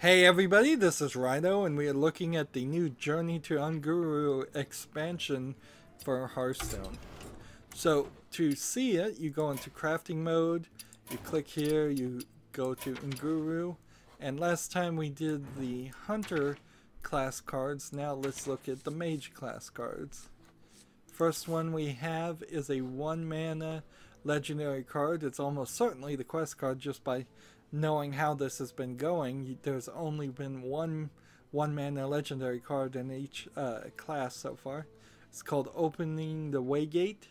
Hey everybody, this is Rydo, and we are looking at the new Journey to Unguru expansion for Hearthstone. So, to see it, you go into crafting mode, you click here, you go to Unguru, and last time we did the Hunter class cards, now let's look at the Mage class cards. First one we have is a 1 mana legendary card. It's almost certainly the quest card just by knowing how this has been going. There's only been one mana legendary card in each class so far. It's called Opening the Waygate.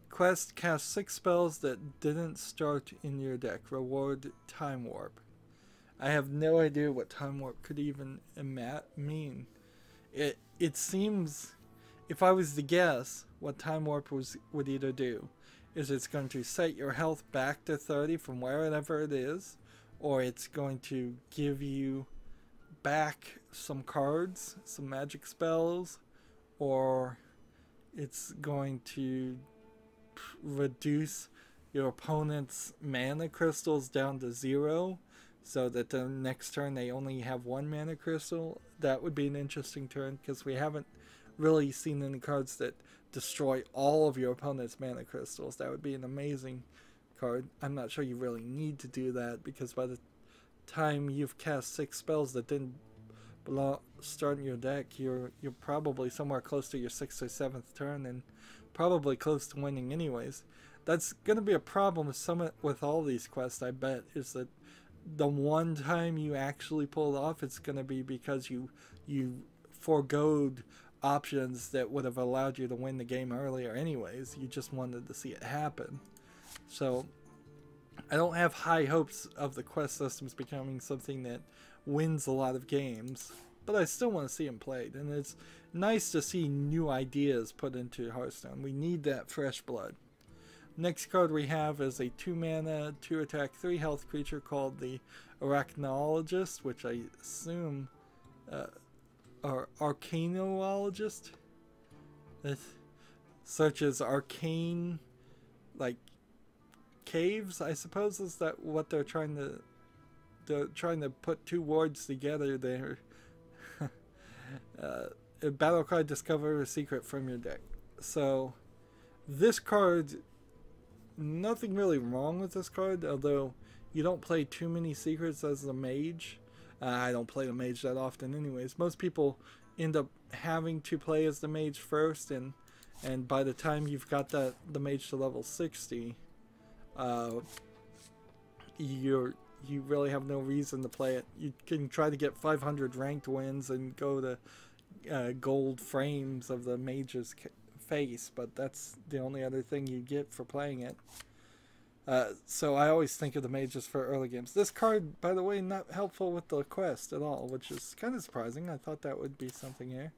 Quest: cast 6 spells that didn't start in your deck. Reward: Time Warp. I have no idea what Time Warp could even mean. It seems, if I was to guess, what Time Warp would either do is it's going to set your health back to 30 from wherever it is, or it's going to give you back some cards, some magic spells, or it's going to reduce your opponent's mana crystals down to 0 so that the next turn they only have 1 mana crystal. That would be an interesting turn because we haven't really seen any cards that destroy all of your opponent's mana crystals. That would be an amazing card. I'm not sure you really need to do that because by the time you've cast 6 spells that didn't start in your deck, you're probably somewhere close to your 6th or 7th turn and probably close to winning anyways. That's going to be a problem with all these quests, I bet, is that the one time you actually pull it off, it's going to be because you foregoed options that would have allowed you to win the game earlier anyways. You just wanted to see it happen. So I don't have high hopes of the quest systems becoming something that wins a lot of games, but I still want to see them played, and it's nice to see new ideas put into Hearthstone. We need that fresh blood. Next card we have is a 2 mana, 2 attack, 3 health creature called the Arachnologist, which I assume or Arcanologist. It searches arcane, like caves, I suppose. Is that what they're trying to put 2 words together there? A battle card, discover a secret from your deck. So this card, nothing really wrong with this card, although you don't play too many secrets as a mage. I don't play the mage that often anyways. Most people end up having to play as the mage first, and by the time you've got the mage to level 60, you really have no reason to play it. You can try to get 500 ranked wins and go to gold frames of the mage's face, but that's the only other thing you get for playing it. So I always think of the mages for early games. This card, by the way, not helpful with the quest at all, which is kind of surprising. I thought that would be something here.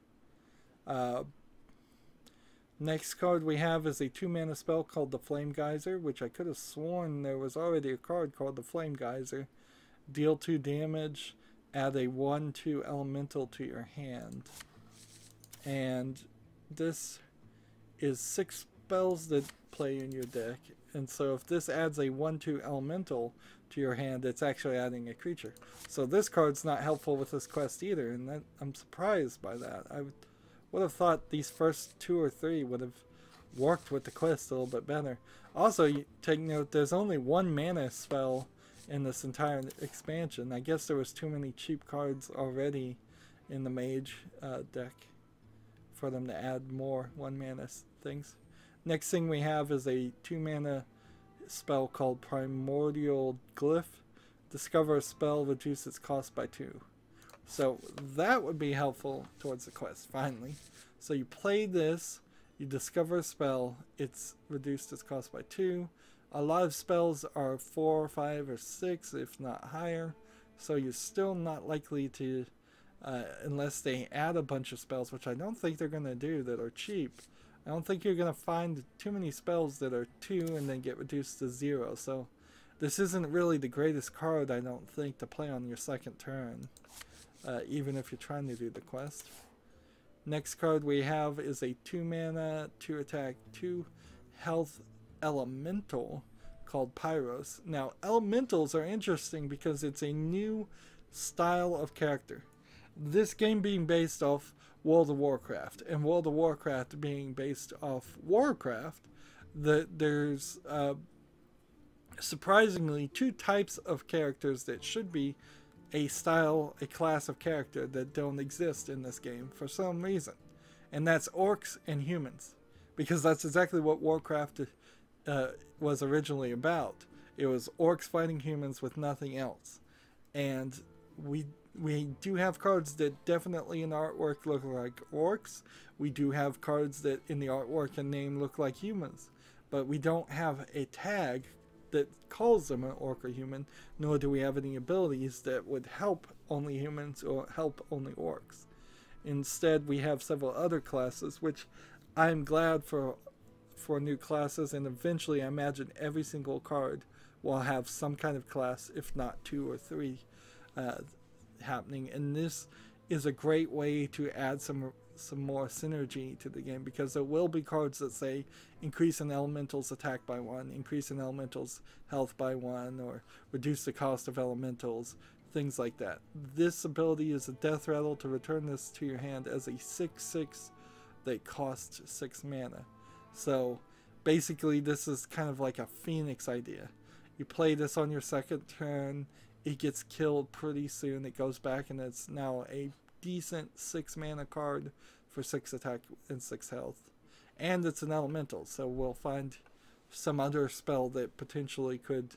Next card we have is a 2 mana spell called the Flame Geyser, which I could have sworn there was already a card called the Flame Geyser. Deal 2 damage, add a 1/2 elemental to your hand. And this is 6 spells that play in your deck, and so if this adds a 1/2 elemental to your hand, it's actually adding a creature. So this card's not helpful with this quest either, and I'm surprised by that. I would have thought these first 2 or 3 would have worked with the quest a little bit better. Also, you take note, there's only 1 mana spell in this entire expansion. I guess there was too many cheap cards already in the mage deck for them to add more 1 mana things. Next thing we have is a 2 mana spell called Primordial Glyph. Discover a spell, reduce its cost by 2. So that would be helpful towards the quest, finally. So you play this, you discover a spell, it's reduced its cost by 2. A lot of spells are 4, 5, or 6, if not higher. So you're still not likely to, unless they add a bunch of spells, which I don't think they're going to do, that are cheap. I don't think you're going to find too many spells that are 2 and then get reduced to 0. So this isn't really the greatest card, I don't think, to play on your second turn, even if you're trying to do the quest. Next card we have is a 2 mana, 2 attack, 2 health elemental called Pyros. Now, elementals are interesting because it's a new style of character. This game being based off World of Warcraft, and World of Warcraft being based off Warcraft, there's surprisingly two types of characters that should be a class of character that don't exist in this game for some reason. And that's orcs and humans. Because that's exactly what Warcraft was originally about. It was orcs fighting humans with nothing else. And we do have cards that definitely in the artwork look like orcs. We do have cards that in the artwork and name look like humans. But we don't have a tag that calls them an orc or human, nor do we have any abilities that would help only humans or help only orcs. Instead, we have several other classes, which I'm glad for new classes, and eventually I imagine every single card will have some kind of class, if not 2 or 3 happening. And this is a great way to add some more synergy to the game, because there will be cards that say increase an elemental's attack by 1, increase an elemental's health by 1, or reduce the cost of elementals, things like that. This ability is a death rattle to return this to your hand as a 6/6 that costs 6 mana. So basically this is kind of like a Phoenix idea. You play this on your second turn, it gets killed pretty soon, it goes back, and it's now a decent 6 mana card for 6 attack and 6 health. And it's an elemental, so we'll find some other spell that potentially could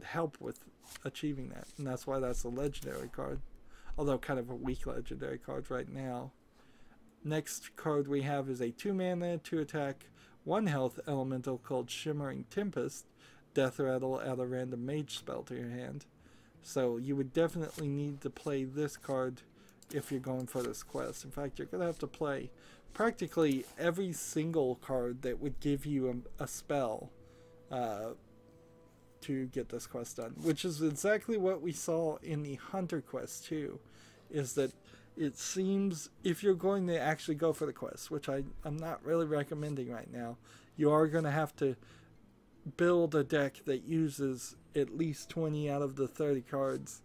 help with achieving that. And that's why that's a legendary card. Although kind of a weak legendary card right now. Next card we have is a 2 mana, 2 attack, 1 health elemental called Shimmering Tempest. Death rattle, add a random mage spell to your hand. So you would definitely need to play this card if you're going for this quest. In fact, you're going to have to play practically every single card that would give you a spell to get this quest done. Which is exactly what we saw in the Hunter quest too. Is that it seems if you're going to actually go for the quest, which I'm not really recommending right now, you are going to have to build a deck that uses at least 20 out of the 30 cards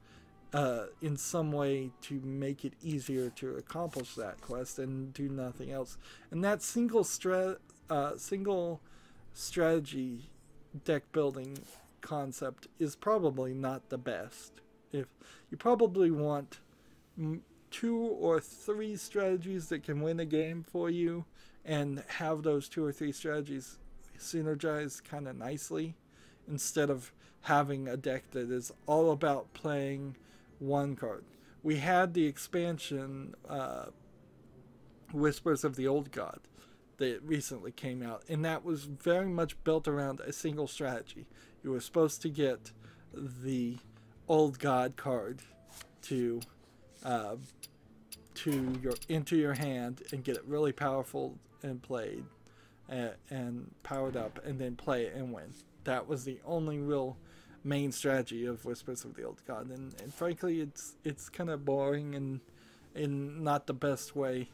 in some way to make it easier to accomplish that quest and do nothing else. And that single strategy deck building concept is probably not the best. If you probably want 2 or 3 strategies that can win a game for you, and have those 2 or 3 strategies synergize kind of nicely, instead of having a deck that is all about playing one card. We had the expansion Whispers of the Old God that recently came out, and that was very much built around a single strategy. You were supposed to get the Old God card into your hand and get it really powerful and played and powered up, and then play it and win. That was the only real main strategy of Whispers of the Old God, and frankly it's kind of boring and in not the best way.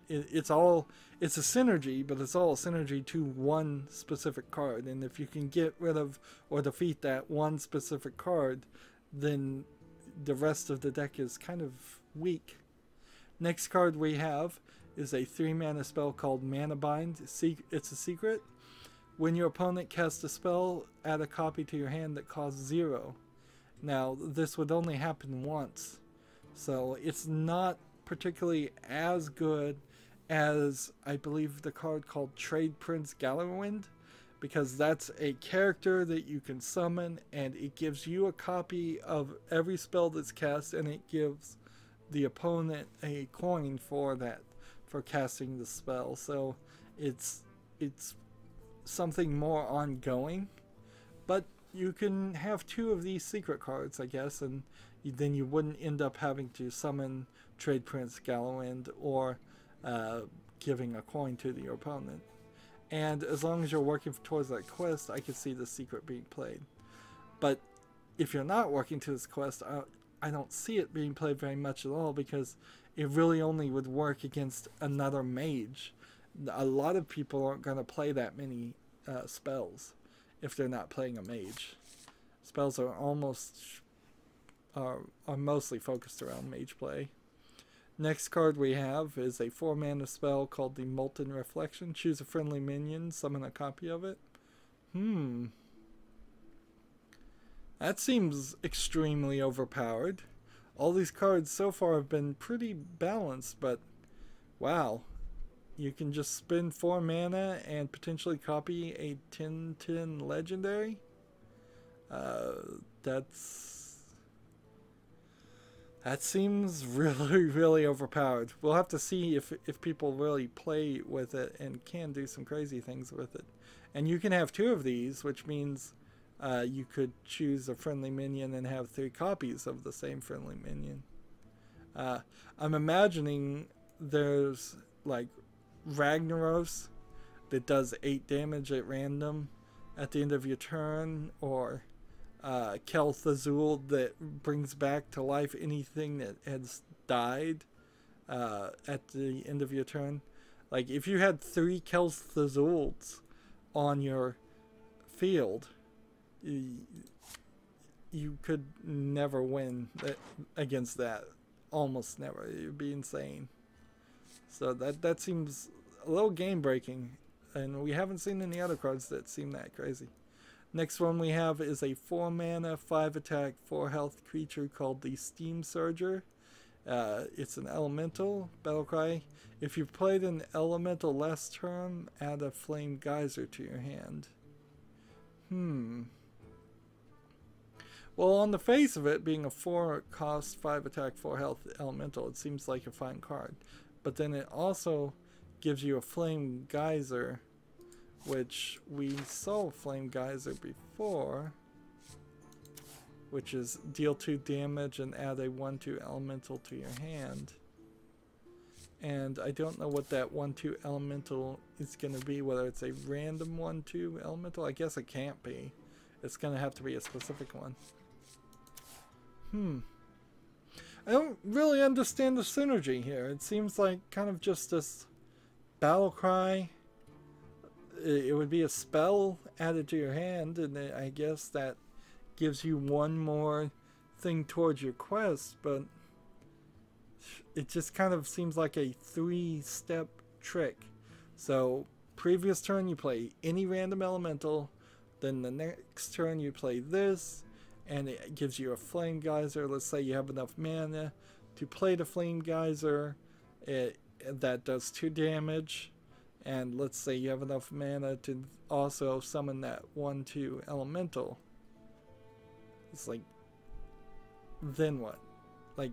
It's a synergy, but it's all a synergy to one specific card, and if you can get rid of or defeat that one specific card, then the rest of the deck is kind of weak. Next card we have is a 3 mana spell called Mana Bind. It's a secret. When your opponent casts a spell, add a copy to your hand that costs 0. Now, this would only happen once, so it's not particularly as good as, I believe, the card called Trade Prince Gallerwind, because that's a character that you can summon, and it gives you a copy of every spell that's cast, and it gives the opponent a coin for casting the spell. So it's something more ongoing, but you can have 2 of these secret cards, I guess, and then you wouldn't end up having to summon Trade Prince Gallerwind or giving a coin to your opponent. And as long as you're working towards that quest, I could see the secret being played. But if you're not working to this quest, I don't see it being played very much at all, because it really only would work against another mage. A lot of people aren't going to play that many spells if they're not playing a mage. Spells are almost are mostly focused around mage play. Next card we have is a 4-mana spell called the Molten Reflection. Choose a friendly minion, summon a copy of it. That seems extremely overpowered. All these cards so far have been pretty balanced, but wow. You can just spend 4 mana and potentially copy a 10/10 legendary. That seems really, really overpowered. We'll have to see if people really play with it and can do some crazy things with it. And you can have 2 of these, which means you could choose a friendly minion and have 3 copies of the same friendly minion. I'm imagining there's like Ragnaros that does 8 damage at random at the end of your turn, or Kel'Thuzul that brings back to life anything that has died at the end of your turn. Like if you had 3 Kel'Thuzuls on your field, you could never win against that. Almost never. It would be insane. So that seems a little game breaking, and we haven't seen any other cards that seem that crazy. Next one we have is a 4-mana, 5-attack, 4-health creature called the Steam Surger. It's an elemental battlecry. If you've played an elemental last turn, add a flame geyser to your hand. Well, on the face of it, being a 4-cost, 5-attack, 4-health elemental, it seems like a fine card. But then it also gives you a flame geyser, which we saw flame geyser before, which is deal 2 damage and add a 1/2 elemental to your hand. And I don't know what that 1/2 elemental is going to be, whether it's a random 1/2 elemental. I guess it can't be. It's going to have to be a specific one. I don't really understand the synergy here. It seems like kind of just this battle cry. It would be a spell added to your hand, and I guess that gives you one more thing towards your quest, but it just kind of seems like a 3-step trick. So previous turn you play any random elemental, then the next turn you play this, and it gives you a flame geyser. Let's say you have enough mana to play the flame geyser, that does 2 damage, and let's say you have enough mana to also summon that 1/2 elemental. It's like, then what? Like,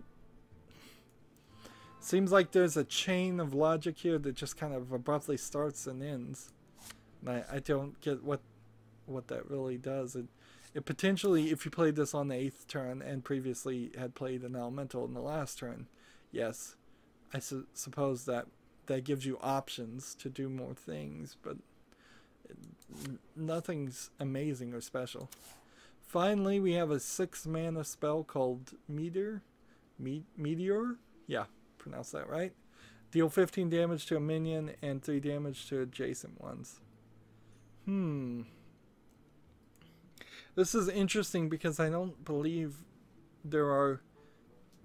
seems like there's a chain of logic here that just kind of abruptly starts and ends, and I don't get what that really does. It potentially, if you played this on the 8th turn and previously had played an elemental in the last turn, yes, I suppose that gives you options to do more things, but nothing's amazing or special. Finally, we have a 6-mana spell called Meteor. Yeah, pronounce that right. Deal 15 damage to a minion and 3 damage to adjacent ones. This is interesting because I don't believe there are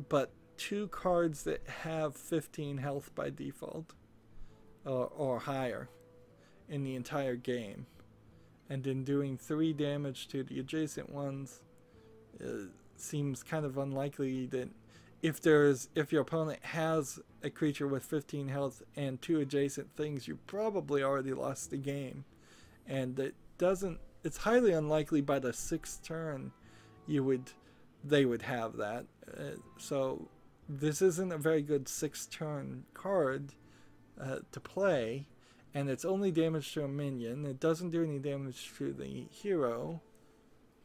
but 2 cards that have 15 health by default or higher in the entire game. And then doing 3 damage to the adjacent ones seems kind of unlikely that if your opponent has a creature with 15 health and 2 adjacent things, you probably already lost the game. And it's highly unlikely by the 6th turn they would have that. So this isn't a very good 6th turn card to play, and it's only damage to a minion. It doesn't do any damage to the hero.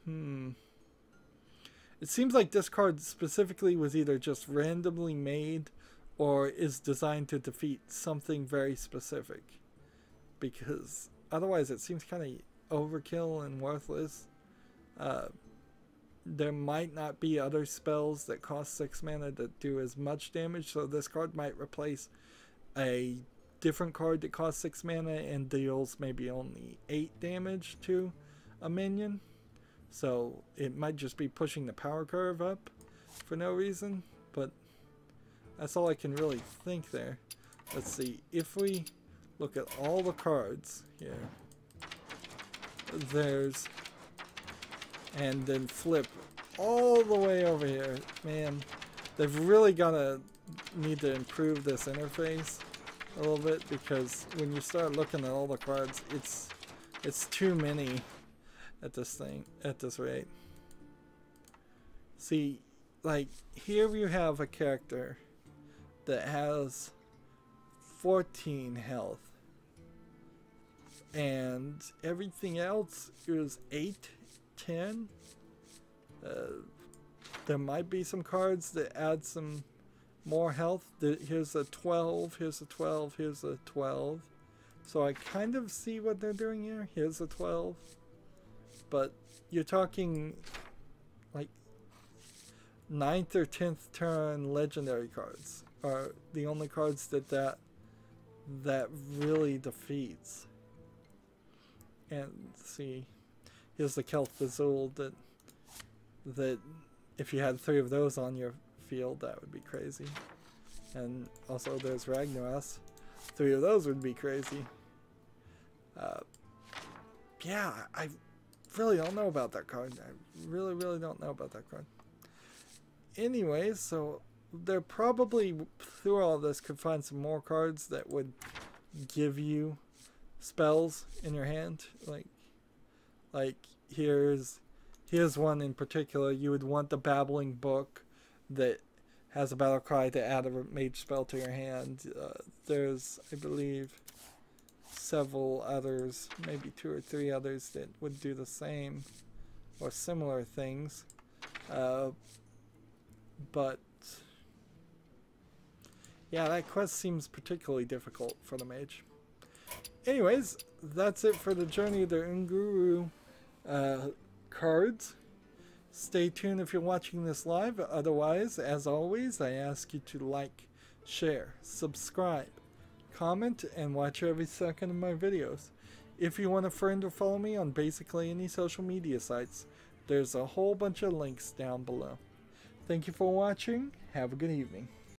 It seems like this card specifically was either just randomly made or is designed to defeat something very specific, because otherwise it seems kind of overkill and worthless. There might not be other spells that cost 6 mana that do as much damage, so this card might replace a different card that costs 6 mana and deals maybe only 8 damage to a minion. So it might just be pushing the power curve up. for no reason, but that's all I can really think there. Let's see, if we look at all the cards here, there's, and then flip all the way over here. Man, they've really gotta need to improve this interface a little bit, because when you start looking at all the cards, it's too many at this rate. See, like here you have a character that has 14 health, and everything else is 8, 10. There might be some cards that add some more health. Here's a 12, here's a 12, here's a 12. So I kind of see what they're doing here. Here's a 12. But you're talking like 9th or 10th turn legendary cards are the only cards that really defeats. And see, here's the Kelth Azul that if you had 3 of those on your field, that would be crazy. And also there's Ragnaros. 3 of those would be crazy. Yeah, I really don't know about that card. I really don't know about that card. Anyways, so they're probably, through all this, could find some more cards that would give you spells in your hand. Like here's one in particular. You would want the Babbling Book that has a battle cry to add a mage spell to your hand. There's, I believe, several others, maybe 2 or 3 others that would do the same or similar things. But yeah, that quest seems particularly difficult for the mage. Anyways, that's it for the Journey of the Unguru cards. Stay tuned if you're watching this live. Otherwise, as always, I ask you to like, share, subscribe, comment, and watch every second of my videos. If you want a friend or follow me on basically any social media sites, there's a whole bunch of links down below. Thank you for watching. Have a good evening.